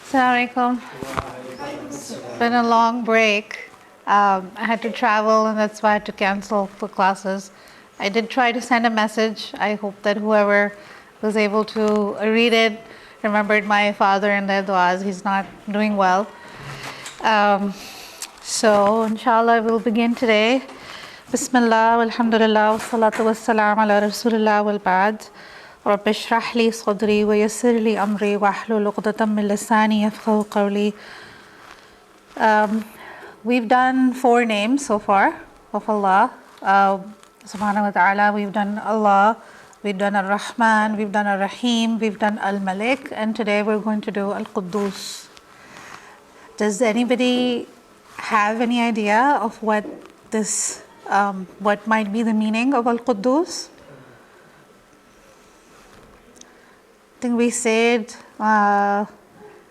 Assalamu alaikum. It's been a long break. I had to travel, and that's why I had to cancel the classes. I did try to send a message. I hope that whoever was able to read it remembered my father in their du'as. He's not doing well. So, inshallah, we'll begin today. Bismillah, walhamdulillah, wa salatu wa salam ala rasulillah wal ba'd. رب اشرح لي صدري ويسر لي أمري واحلل عقدة من لساني يفقهوا قولي. We've done 4 names so far of Allah subhanahu wa ta'ala. We've done Allah, we've done Ar-Rahman, we've done Ar-Rahim, we've done Al-Malik, and today we're going to do Al-Quddus. Does anybody have any idea of what might be the meaning of Al-Quddus? I think we said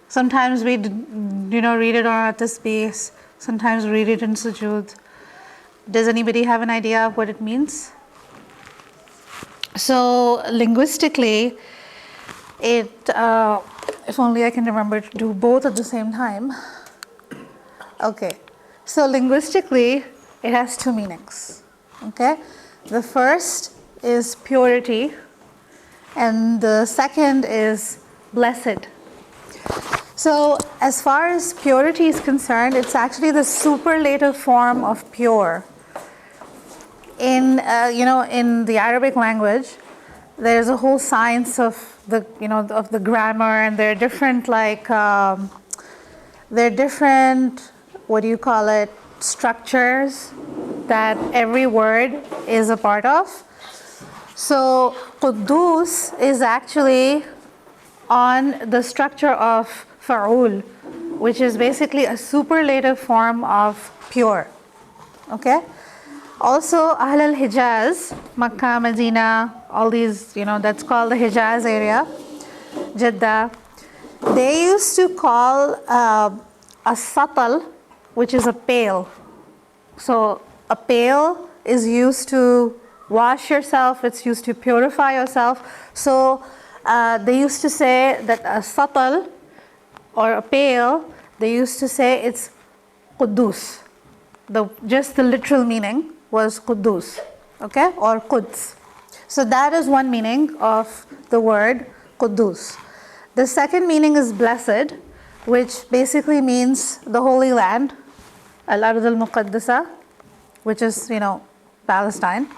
sometimes we read it on at-tasbih, sometimes we read it in sujood. Does anybody have an idea of what it means? So linguistically, if only I can remember to do both at the same time. Okay, so linguistically it has 2 meanings. Okay, the first is purity, and the second is blessed. So as far as purity is concerned, it's actually the superlative form of pure. In the Arabic language, there's a whole science of the grammar, and there are different structures that every word is a part of. So Quddus is actually on the structure of fa'ul, which is basically a superlative form of pure. Okay? Also, Ahl al-Hijaz, Makkah, Medina, all these, that's called the Hijaz area, Jeddah. They used to call a satal, which is a pail. So a pail is used to wash yourself, it's used to purify yourself. So they used to say that a satal or a pail, they used to say it's Quddus. Just the literal meaning was Quddus, okay, or Quds. So that is one meaning of the word Quddus. The second meaning is blessed, which basically means the Holy Land, Al-Ard al-Muqaddasa, which is, Palestine.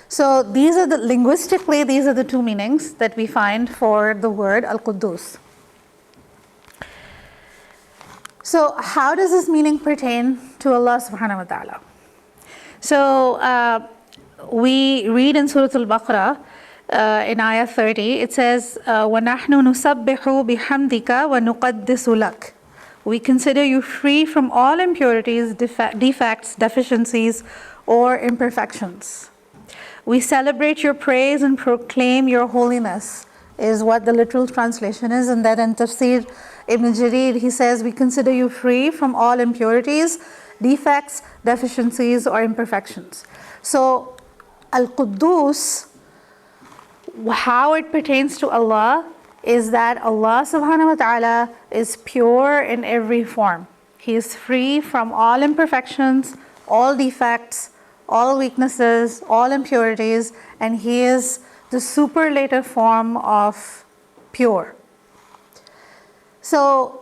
So linguistically, these are the 2 meanings that we find for the word Al-Quddus. So how does this meaning pertain to Allah subhanahu wa ta'ala? So we read in Surah Al-Baqarah in ayah 30, it says, وَنَحْنُ نُسَبِّحُ بِحَمْدِكَ وَنُقَدِّسُ لَكَ. We consider you free from all impurities, defects, deficiencies, or imperfections. We celebrate your praise and proclaim your holiness, is what the literal translation is. And that in Tafsir Ibn Jarir, he says, we consider you free from all impurities, defects, deficiencies, or imperfections. So, Al-Quddus, how it pertains to Allah is that Allah subhanahu wa ta'ala is pure in every form. He is free from all imperfections, all defects, all weaknesses, all impurities, and He is the superlative form of pure. So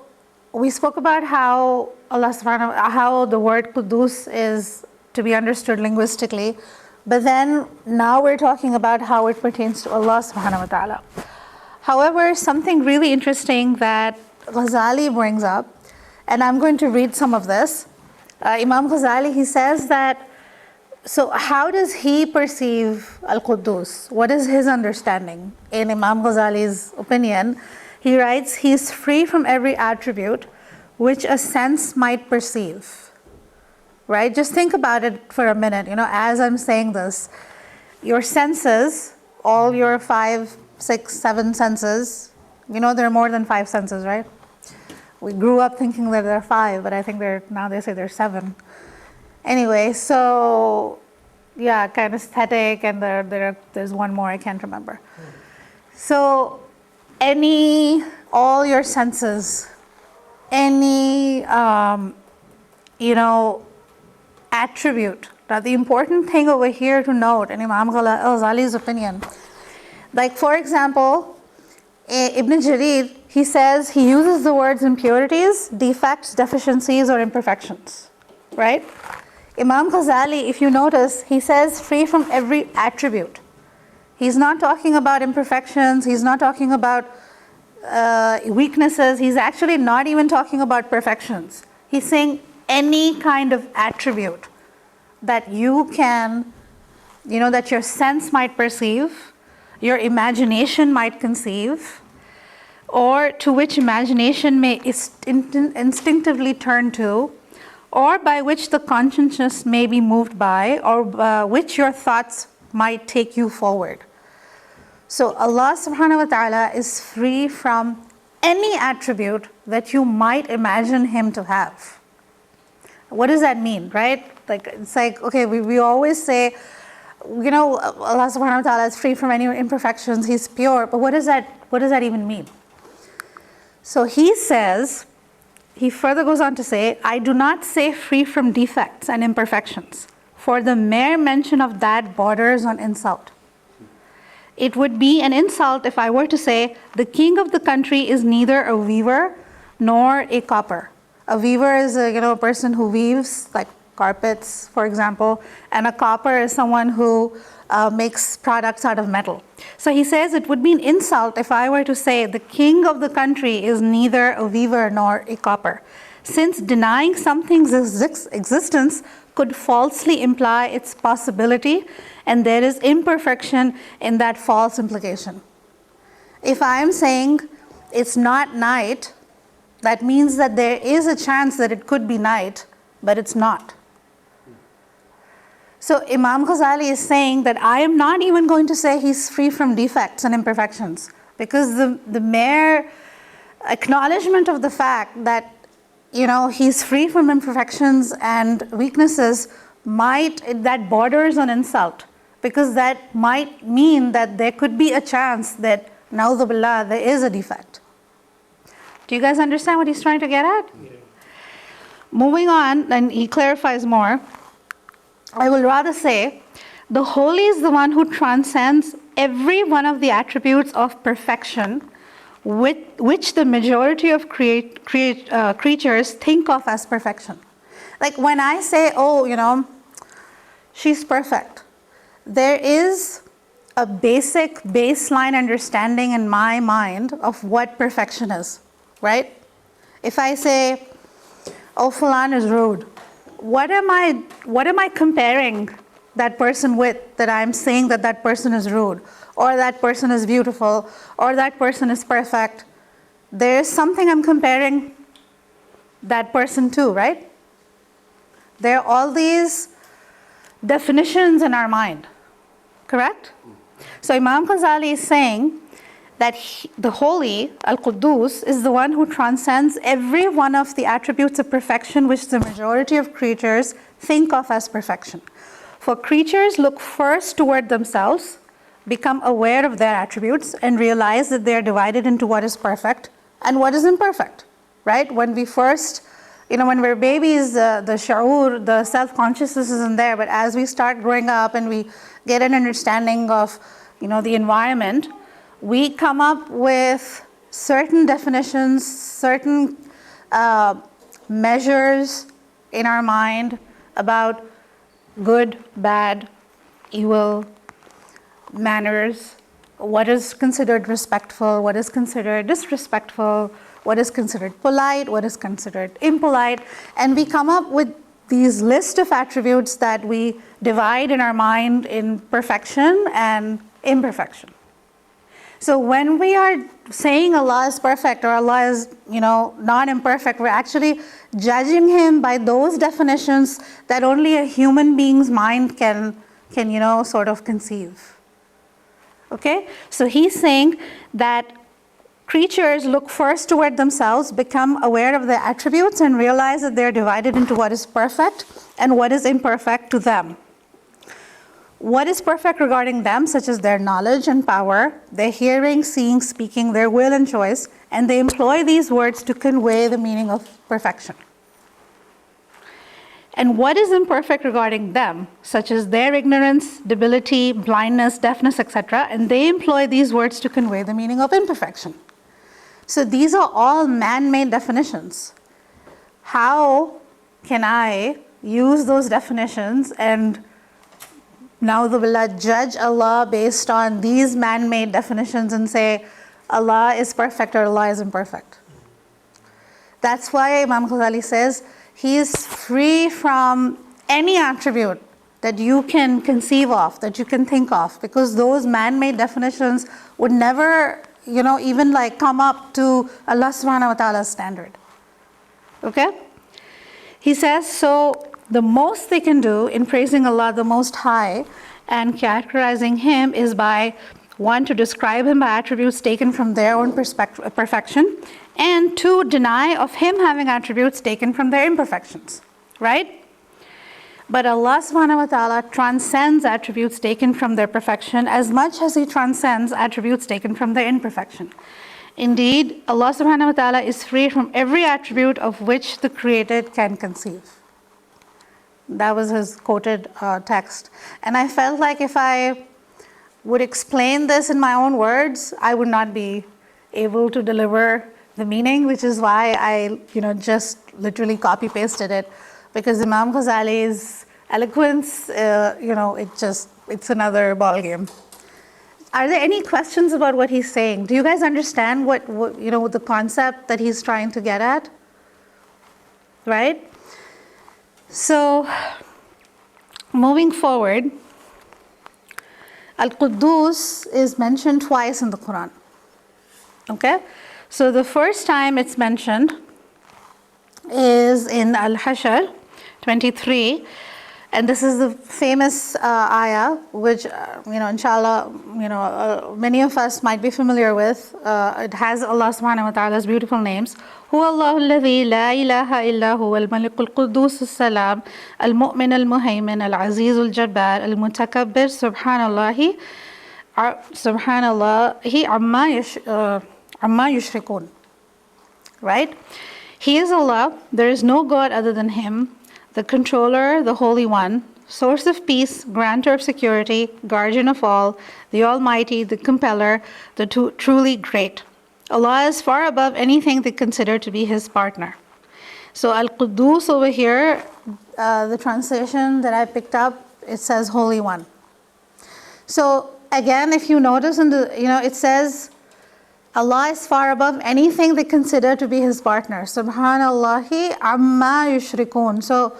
we spoke about how how the word Quddus is to be understood linguistically, but then now we're talking about how it pertains to Allah subhanahu wa ta'ala. However, something really interesting that Ghazali brings up, and I'm going to read some of this. Imam Ghazali, he says that, so how does he perceive Al-Quddus? What is his understanding? In Imam Ghazali's opinion, he writes, he is free from every attribute which a sense might perceive. Right? Just think about it for a minute. As I'm saying this, your senses, all your 5, 6, 7 senses, there are more than 5 senses, right? We grew up thinking that there are 5, but I think now they say there's 7. Anyway, so yeah, kinesthetic, and there's one more I can't remember. So all your senses any, attribute. Now, the important thing over here to note in Imam Ghazali's opinion, like for example, Ibn Jarir, he says he uses the words impurities, defects, deficiencies, or imperfections, right? Imam Ghazali, if you notice, he says free from every attribute. He's not talking about imperfections, he's not talking about weaknesses, he's actually not even talking about perfections. He's saying any kind of attribute that you can, that your sense might perceive, your imagination might conceive, or to which imagination may instinctively turn to, or by which the consciousness may be moved by, or which your thoughts might take you forward. So Allah subhanahu wa ta'ala is free from any attribute that you might imagine Him to have. What does that mean, right? Like, it's like, okay, we always say, Allah subhanahu wa ta'ala is free from any imperfections, He's pure, but what does that even mean? So he says, he further goes on to say, I do not say free from defects and imperfections, for the mere mention of that borders on insult. It would be an insult if I were to say, the king of the country is neither a weaver nor a copper. A weaver is a person who weaves, like carpets, for example, and a copper is someone who makes products out of metal. So he says it would be an insult if I were to say the king of the country is neither a weaver nor a copper, since denying something's existence could falsely imply its possibility, and there is imperfection in that false implication. If I am saying it's not night, that means that there is a chance that it could be night, but it's not. So Imam Ghazali is saying that I am not even going to say he's free from defects and imperfections, because the mere acknowledgement of the fact that he's free from imperfections and weaknesses that borders on insult, because that might mean that there could be a chance that, na'udhu billah, there is a defect. Do you guys understand what he's trying to get at? Yeah. Moving on, and he clarifies more. I will rather say, the holy is the one who transcends every one of the attributes of perfection, which the majority of creatures think of as perfection. Like when I say, she's perfect, there is a basic baseline understanding in my mind of what perfection is, right? If I say, fulan is rude, what am I comparing that person with, that I'm saying that person is rude, or that person is beautiful, or that person is perfect? There's something I'm comparing that person to, right? There are all these definitions in our mind, correct? So Imam Ghazali is saying that the holy, Al-Quddus, is the one who transcends every one of the attributes of perfection which the majority of creatures think of as perfection. For creatures look first toward themselves, become aware of their attributes, and realize that they are divided into what is perfect and what is imperfect, right? When we first, when we're babies, the sha'ur, the self-consciousness isn't there, but as we start growing up and we get an understanding of, the environment, we come up with certain definitions, certain measures in our mind about good, bad, evil, manners, what is considered respectful, what is considered disrespectful, what is considered polite, what is considered impolite, and we come up with these list of attributes that we divide in our mind in perfection and imperfection. So when we are saying Allah is perfect or Allah is, non-imperfect, we're actually judging Him by those definitions that only a human being's mind can sort of conceive. Okay? So he's saying that creatures look first toward themselves, become aware of their attributes, and realize that they're divided into what is perfect and what is imperfect to them. what is perfect regarding them, such as their knowledge and power, their hearing, seeing, speaking, their will and choice, and they employ these words to convey the meaning of perfection. And what is imperfect regarding them, such as their ignorance, debility, blindness, deafness, etc., and they employ these words to convey the meaning of imperfection. So these are all man-made definitions. How can I use those definitions and na'udhu judge Allah based on these man-made definitions and say Allah is perfect or Allah is imperfect? That's why Imam Ghazali says he is free from any attribute that you can conceive of, that you can think of, because those man-made definitions would never, even like come up to Allah subhanahu wa ta'ala's standard. Okay? He says, so the most they can do in praising Allah the Most High and characterizing Him is by, one, to describe Him by attributes taken from their own perfection, and to deny of Him having attributes taken from their imperfections, right? But Allah subhanahu wa ta'ala transcends attributes taken from their perfection as much as He transcends attributes taken from their imperfection. Indeed, Allah subhanahu wa ta'ala is free from every attribute of which the created can conceive. That was his quoted text. And I felt like if I would explain this in my own words, I would not be able to deliver the meaning, which is why I, just literally copy pasted it, because Imam Ghazali's eloquence, it's another ball game. Are there any questions about what he's saying? Do you guys understand what the concept that he's trying to get at? Right? So, moving forward, Al-Quddus is mentioned twice in the Quran. Okay? So the first time it's mentioned is in Al-Hijrah 23, and this is the famous ayah, which, inshallah, many of us might be familiar with. It has Allah subhanahu wa ta'ala's beautiful names. هو الله الذي لا إله إلا هو الملك القدوس السلام المؤمن المهيمن العزيز الجبار المتكبر سبحان الله عما يشركون. Right? He is Allah, there is no God other than Him, the controller, the Holy One, source of peace, grantor of security, guardian of all, the Almighty, the Compeller, the truly great. Allah is far above anything they consider to be His partner. So Al-Quddus over here, the translation that I picked up, it says Holy One. So again, if you notice in the, it says Allah is far above anything they consider to be His partner. Subhanallahi amma yushrikun. So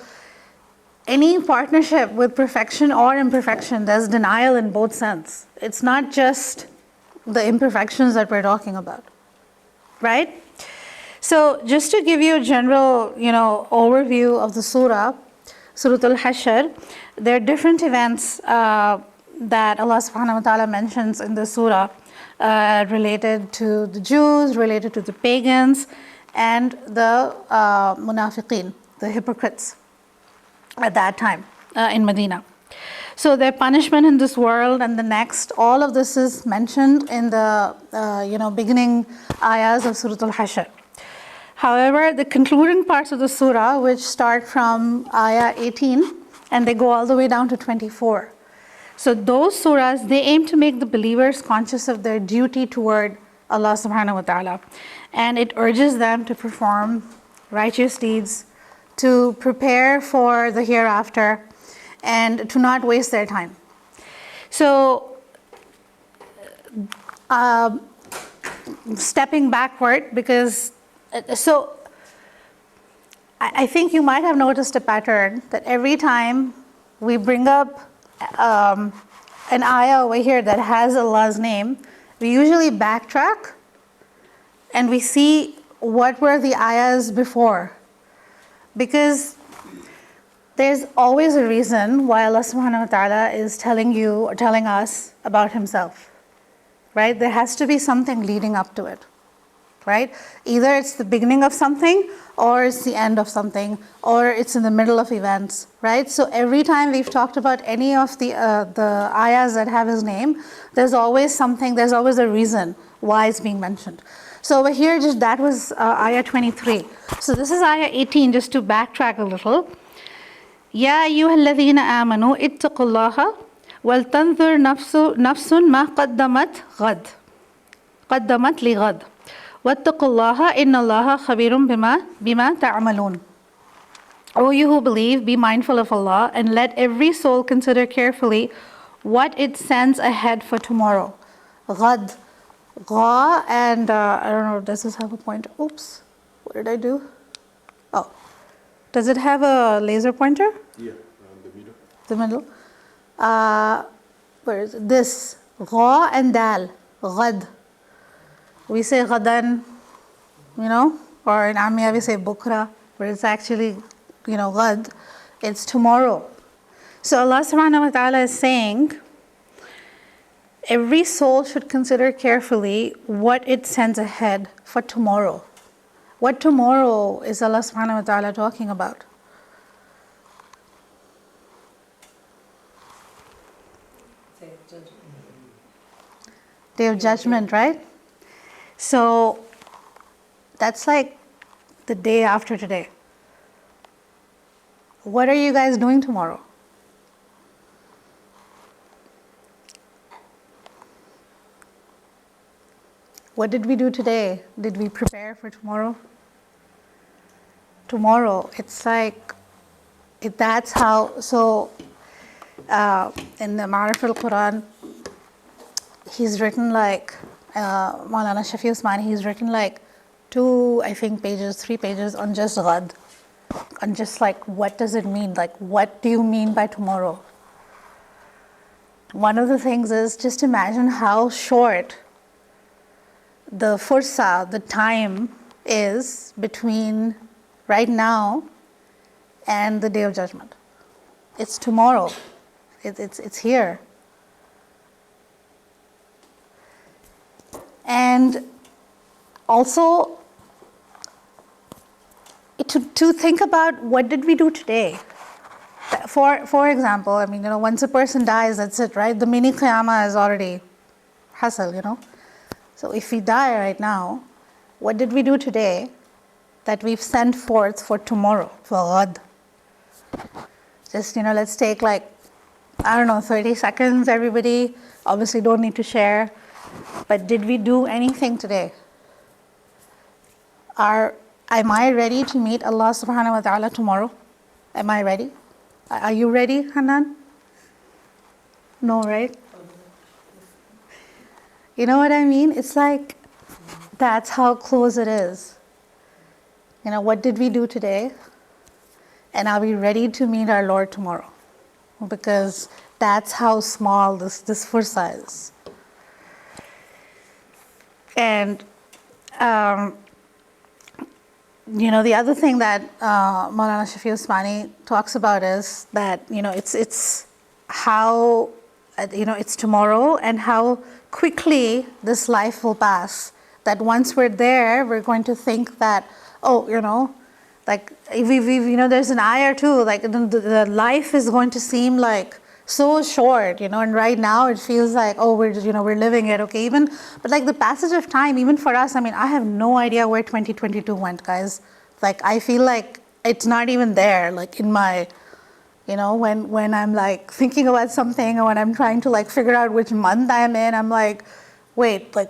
any partnership with perfection or imperfection, there's denial in both sense. It's not just the imperfections that we're talking about, right? So just to give you a general, overview of the surah, Surah Al-Hashr, there are different events that Allah subhanahu wa ta'ala mentions in the surah related to the Jews, related to the pagans, and the munafiqeen, the hypocrites at that time in Medina. So their punishment in this world and the next, all of this is mentioned in the beginning ayahs of Surah Al-Hashr. However, the concluding parts of the surah, which start from ayah 18 and they go all the way down to 24. So those surahs, they aim to make the believers conscious of their duty toward Allah subhanahu wa ta'ala. And it urges them to perform righteous deeds, to prepare for the hereafter, and to not waste their time. So, stepping backward, because, I think you might have noticed a pattern that every time we bring up an ayah over here that has Allah's name, we usually backtrack and we see what were the ayahs before. Because there's always a reason why Allah subhanahu wa ta'ala is telling you or telling us about Himself. Right? There has to be something leading up to it. right? Either it's the beginning of something, or it's the end of something, or it's in the middle of events, right? So every time we've talked about any of the ayahs that have his name, there's always something, there's always a reason why it's being mentioned. So over here, just that was ayah 23. So this is ayah 18, just to backtrack a little. يا أيها الذين آمنوا اتقوا الله ولتنظر نفس ما قدمت لغد واتقوا الله إن الله خبير بما تعملون. O you who believe, be mindful of Allah, and let every soul consider carefully what it sends ahead for tomorrow. Ghad, gha, and I don't know, does this have a pointer? Oops, what did I do? Oh, does it have a laser pointer? Yeah, around the middle. The middle. Where is it? This, gha and dal, ghad. We say ghadan, or in Amiya we say bukra, but it's actually, ghad. It's tomorrow. So Allah subhanahu wa ta'ala is saying, every soul should consider carefully what it sends ahead for tomorrow. What tomorrow is Allah subhanahu wa ta'ala talking about? Day of Judgment, right? So that's like the day after today. What are you guys doing tomorrow? What did we do today? Did we prepare for tomorrow? Tomorrow, it's like, that's how, so in the Ma'arif al-Quran, he's written like, Maulana Shafi Usmani, he's written like 3 pages on just ghad. And just like, what does it mean? Like, what do you mean by tomorrow? One of the things is just imagine how short the fursa, the time is between right now and the Day of Judgment. It's tomorrow. It's here. And also, to think about what did we do today. For example, once a person dies, that's it, right? The mini qiyamah is already hasal, So if we die right now, what did we do today that we've sent forth for tomorrow, for ghad? Just, let's take 30 seconds, everybody. Obviously don't need to share. But did we do anything today? Am I ready to meet Allah subhanahu wa ta'ala tomorrow? Am I ready? Are you ready, Hanan? No, right? You know what I mean? It's like, that's how close it is. What did we do today? And are we ready to meet our Lord tomorrow? Because that's how small this fursa is. And, the other thing that Maulana Shafi Usmani talks about is that, it's how, it's tomorrow and how quickly this life will pass. That once we're there, we're going to think that, there's an ayah too, the life is going to seem like so short, and right now it feels like, we're living it, okay, but the passage of time, even for us, I have no idea where 2022 went, guys. I feel like it's not even there, in my, when I'm thinking about something, or when I'm trying to figure out which month I'm in, I'm like, wait, I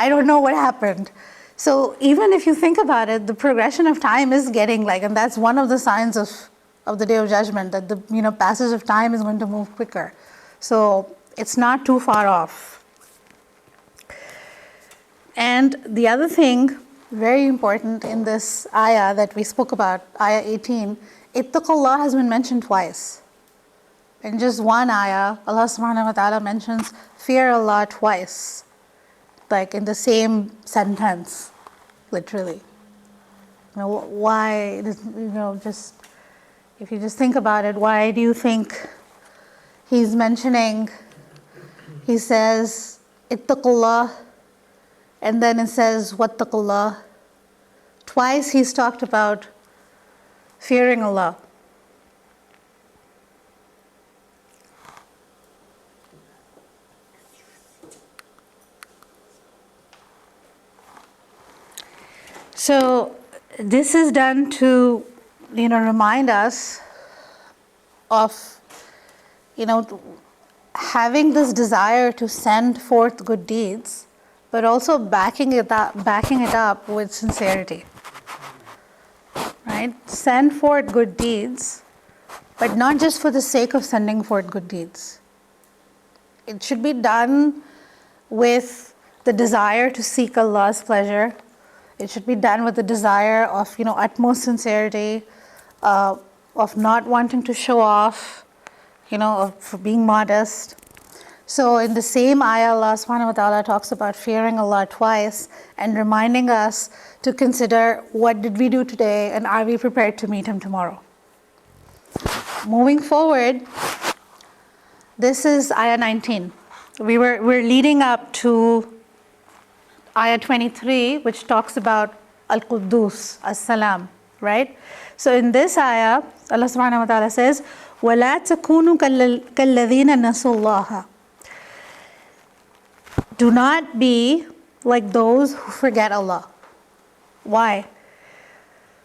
don't know what happened. So even if you think about it, the progression of time is getting and that's one of the signs of the Day of Judgment, that the passage of time is going to move quicker. So it's not too far off. And the other thing, very important in this ayah that we spoke about, ayah 18, ittaqullah has been mentioned twice. In just one ayah, Allah subhanahu wa ta'ala mentions fear Allah twice, in the same sentence, literally. Why, just if you just think about it, why do you think he says, ittaqullah, And then it says, wattaqullah. Twice he's talked about fearing Allah. So this is done to, remind us of, having this desire to send forth good deeds, but also backing it up with sincerity. Right? Send forth good deeds, but not just for the sake of sending forth good deeds. It should be done with the desire to seek Allah's pleasure. It should be done with the desire of, utmost sincerity, of not wanting to show off, of being modest. So in the same ayah, Allah subhanahu wa ta'ala talks about fearing Allah twice and reminding us to consider what did we do today and are we prepared to meet Him tomorrow. Moving forward, this is ayah 19. We're leading up to ayah 23, which talks about Al-Quddus, As-Salam, right? So in this ayah, Allah subhanahu wa ta'ala says, وَلَا تَكُونُوا كَالَّذِينَ نَسُوا اللَّهَ. Do not be like those who forget Allah. Why?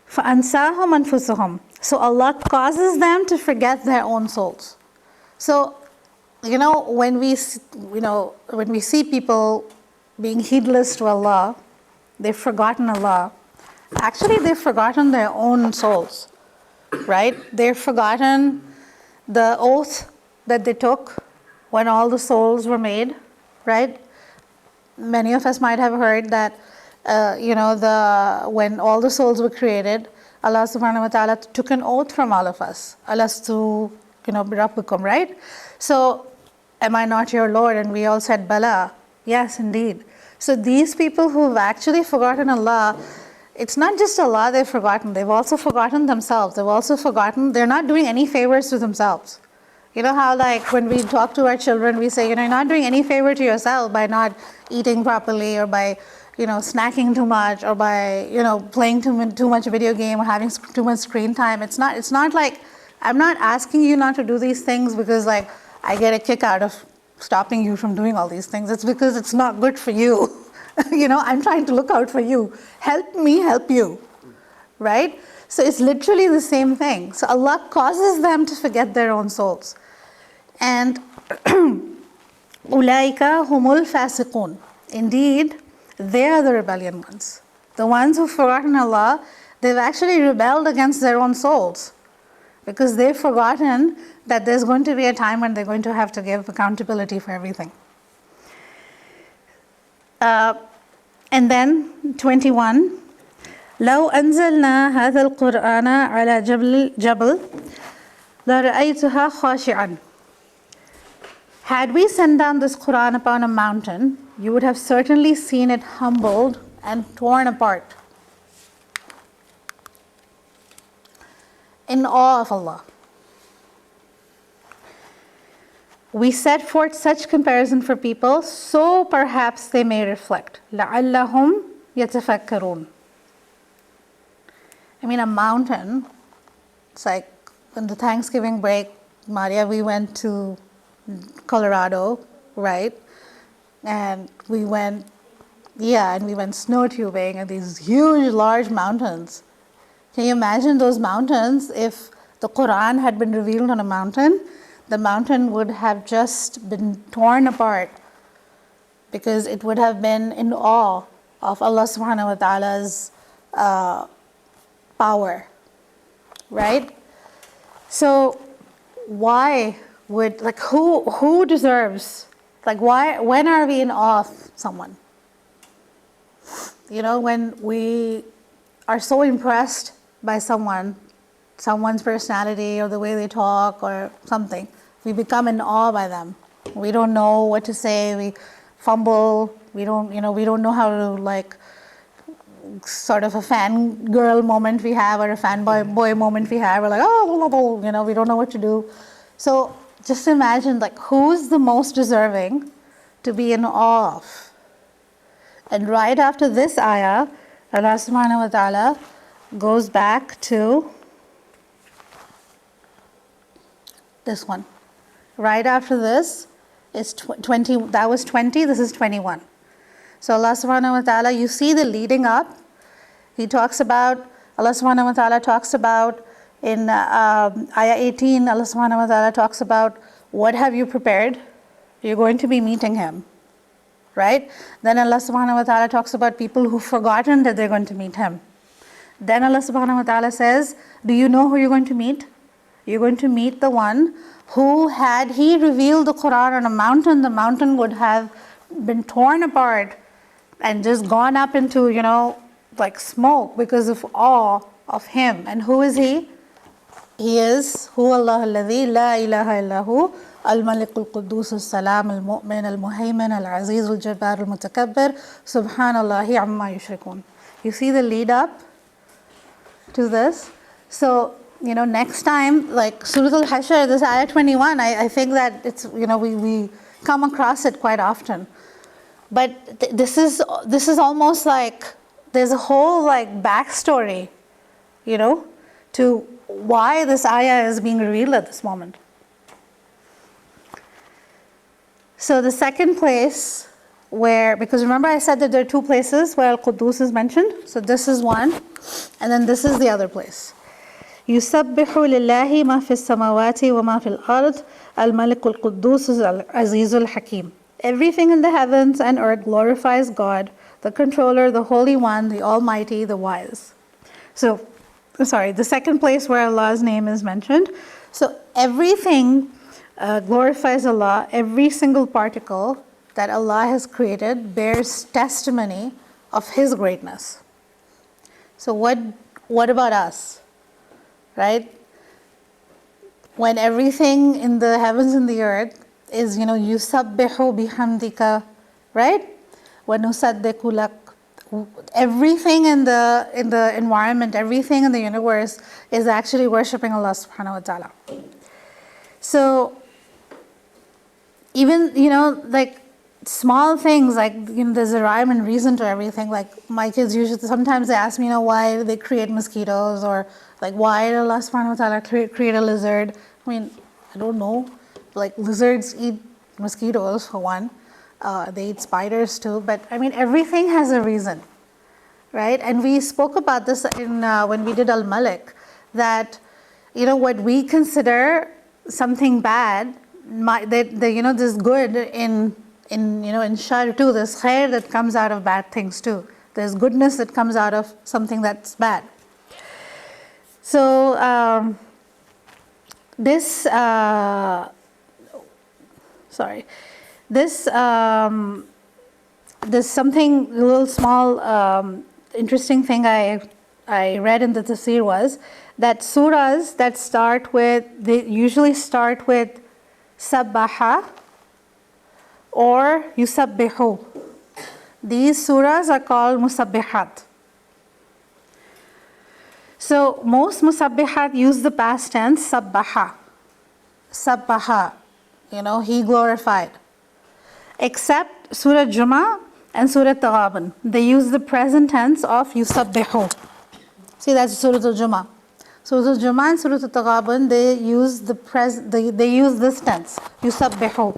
فَأَنْسَاهُمْ أَنفُسُهُمْ. So Allah causes them to forget their own souls. So, when we see people being heedless to Allah, they've forgotten Allah. Actually, they've forgotten their own souls, right? They've forgotten the oath that they took when all the souls were made, right? Many of us might have heard that, when all the souls were created, Allah subhanahu wa ta'ala took an oath from all of us. Alastu, birabbukum, right? So, am I not your Lord? And we all said, Bala. Yes, indeed. So these people who've actually forgotten Allah, it's not just Allah they've forgotten, they've also forgotten themselves. They've also forgotten, they're not doing any favors to themselves. You know how when we talk to our children, we say, you're not doing any favor to yourself by not eating properly or by, snacking too much or by, playing too much video game or having too much screen time. It's not like, I'm not asking you not to do these things because I get a kick out of stopping you from doing all these things. It's because it's not good for you. I'm trying to look out for you. Help me help you, right? So it's literally the same thing. So Allah causes them to forget their own souls. And Ulaika humul fasiqun. Indeed, they are the rebellion ones. The ones who've forgotten Allah, they've actually rebelled against their own souls because they've forgotten that there's going to be a time when they're going to have to give accountability for everything. And then 21, لو أنزلنا هذا القرآن على جبل لرأيتها خاشعا. Had we sent down this Quran upon a mountain, you would have certainly seen it humbled and torn apart. In awe of Allah. We set forth such comparison for people, so perhaps they may reflect. لَعَلَّهُمْ يَتَفَكَّرُونَ. A mountain, it's like in the Thanksgiving break, Maria, we went to Colorado, right? And we went snow tubing and these huge, large mountains. Can you imagine those mountains if the Quran had been revealed on a mountain? The mountain would have just been torn apart because it would have been in awe of Allah subhanahu wa ta'ala's power, right? So why would, who deserves, when are we in awe of someone? When we are so impressed by someone's personality or the way they talk or something, we become in awe by them. We don't know what to say, we fumble, we don't know how to sort of a fangirl moment we have or a fanboy moment we have. We're like, we don't know what to do. So just imagine who's the most deserving to be in awe of? And right after this ayah, Allah subhanahu wa ta'ala goes back to this one. Right after this is 20, that was 20, this is 21. So Allah subhanahu wa ta'ala, you see the leading up. He talks about, Allah subhanahu wa ta'ala talks about in ayah 18, Allah subhanahu wa ta'ala talks about what have you prepared? You're going to be meeting him, right? Then Allah subhanahu wa ta'ala talks about people who've forgotten that they're going to meet him. Then Allah subhanahu wa ta'ala says, do you know who you're going to meet? You're going to meet the one who, had he revealed the Quran on a mountain, the mountain would have been torn apart and just gone up into, like smoke because of awe of him. And who is he? He is Hu Allah alladhi la ilaha illahu al-Malik al-Quddus al-Salam al-Mu'min al-Muhaymin al-Aziz al-Jabbar al-Mutakabbir subhanallahi amma yushrikun. You see the lead up to this? So, next time, like Surah Al-Hashr, this ayah 21, I think that it's, we come across it quite often. But this is almost like there's a whole like backstory, to why this ayah is being revealed at this moment. So the second place because remember I said that there are two places where Al-Quddus is mentioned. So this is one, and then this is the other place. يُسَبِّحُ لِلَّهِ مَا فِي السَّمَاوَاتِ وَمَا فِي الْأَرْضِ الْمَلِكُ الْقُدُّوسُ الْعَزِيزُ الْحَكِيمُ. Everything in the heavens and earth glorifies God, the controller, the Holy One, the Almighty, the Wise. So, the second place where Allah's name is mentioned. So everything glorifies Allah. Every single particle that Allah has created bears testimony of His greatness. So what about us? Right? When everything in the heavens and the earth is, yusabbihu bihamdika, right? Wa nusaddiqu lak. Everything in the environment, everything in the universe is actually worshipping Allah subhanahu wa ta'ala. So even, like small things like, there's a rhyme and reason to everything. Like my kids sometimes they ask me, why they create mosquitoes, or like why did Allah subhanahu wa ta'ala create a lizard? I mean, I don't know. Like lizards eat mosquitoes for one. They eat spiders too. But I mean, everything has a reason, right? And we spoke about this in when we did Al-Malik, that what we consider something bad, there's good in shar too. There's khair that comes out of bad things too. There's goodness that comes out of something that's bad. So this something, a little small interesting thing I read in the tafsir was that surahs that they usually start with sabbaha or yusabbihu. These surahs are called musabbihat. So most musabbihat use the past tense sabbaha. Sabbaha, he glorified. Except Surah Jummah and Surah Taghabun. They use the present tense of yusabbihu. See, that's Surah Al-Jummah. Surah Al-Jummah and Surah Al-Taghabun, they use they use this tense, yusabbihu.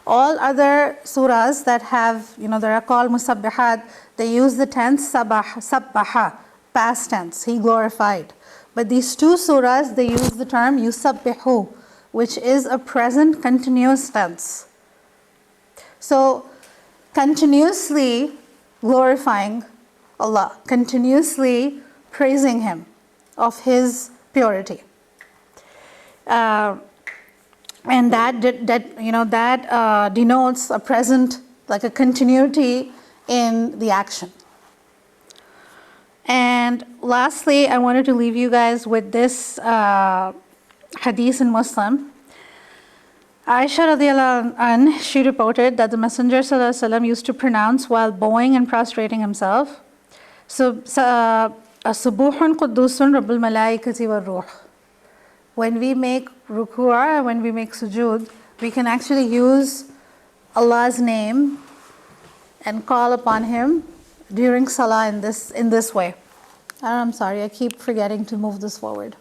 All other surahs that have, that are called musabbihat, they use the tense sabbaha, past tense, he glorified. But these two surahs, they use the term yusabbihu, which is a present continuous tense. So, continuously glorifying Allah, continuously praising Him of His purity. And that denotes a present, like a continuity in the action. And lastly, I wanted to leave you guys with this hadith in Muslim. Aisha radiallahu anha, she reported that the Messenger sallallahu alaihi wasallam used to pronounce while bowing and prostrating himself, Subuhun Quddusun Rabbul Malaikati wa Ruh. When we make ruku'ah, when we make sujood, we can actually use Allah's name and call upon Him during Salah in this way. I'm sorry, I keep forgetting to move this forward.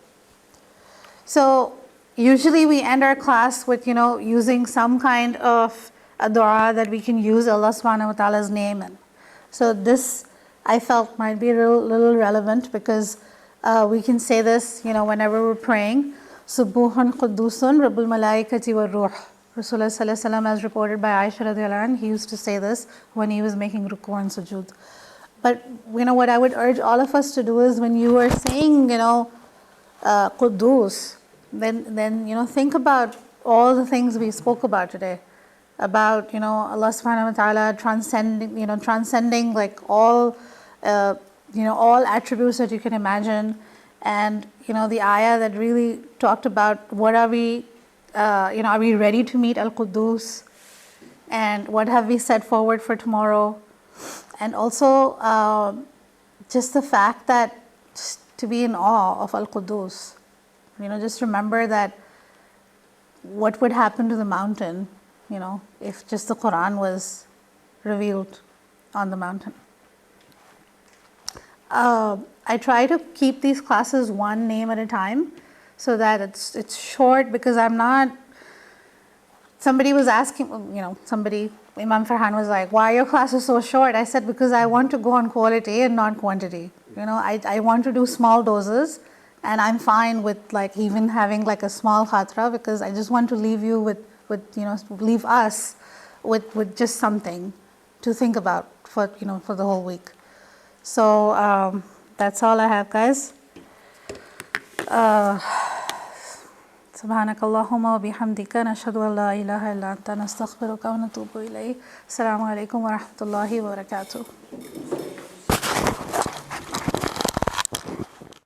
So usually we end our class with, using some kind of a dua that we can use Allah subhanahu wa ta'ala's name in. So this I felt might be a little relevant because we can say this, whenever we're praying. Subuhun Qudusun Rabbul Malaikati wa Ruh. Rasulullah sallallahu alaihi wasallam, as reported by Aisha radhiyallahu anha, he used to say this when he was making ruku and sujood. But what I would urge all of us to do is when you are saying, Quddus, then think about all the things we spoke about today, about Allah subhanahu wa ta'ala transcending like all all attributes that you can imagine, and the ayah that really talked about what are we ready to meet Al-Quddus, and what have we set forward for tomorrow, and also just the fact that to be in awe of Al-Quddus. Just remember that what would happen to the mountain, if just the Quran was revealed on the mountain. I try to keep these classes one name at a time so that it's short, because I'm not. Somebody was asking, Imam Farhan was like, why are your classes so short? I said, because I want to go on quality and not quantity. I want to do small doses, and I'm fine with like even having like a small khatra, because I just want to leave you leave us with just something to think about for the whole week. So that's all I have, guys. سبحانك اللهم وبحمدك نشهد أن لا إله إلا أنت نستغفرك ونتوب إليك. السلام عليكم ورحمة الله وبركاته.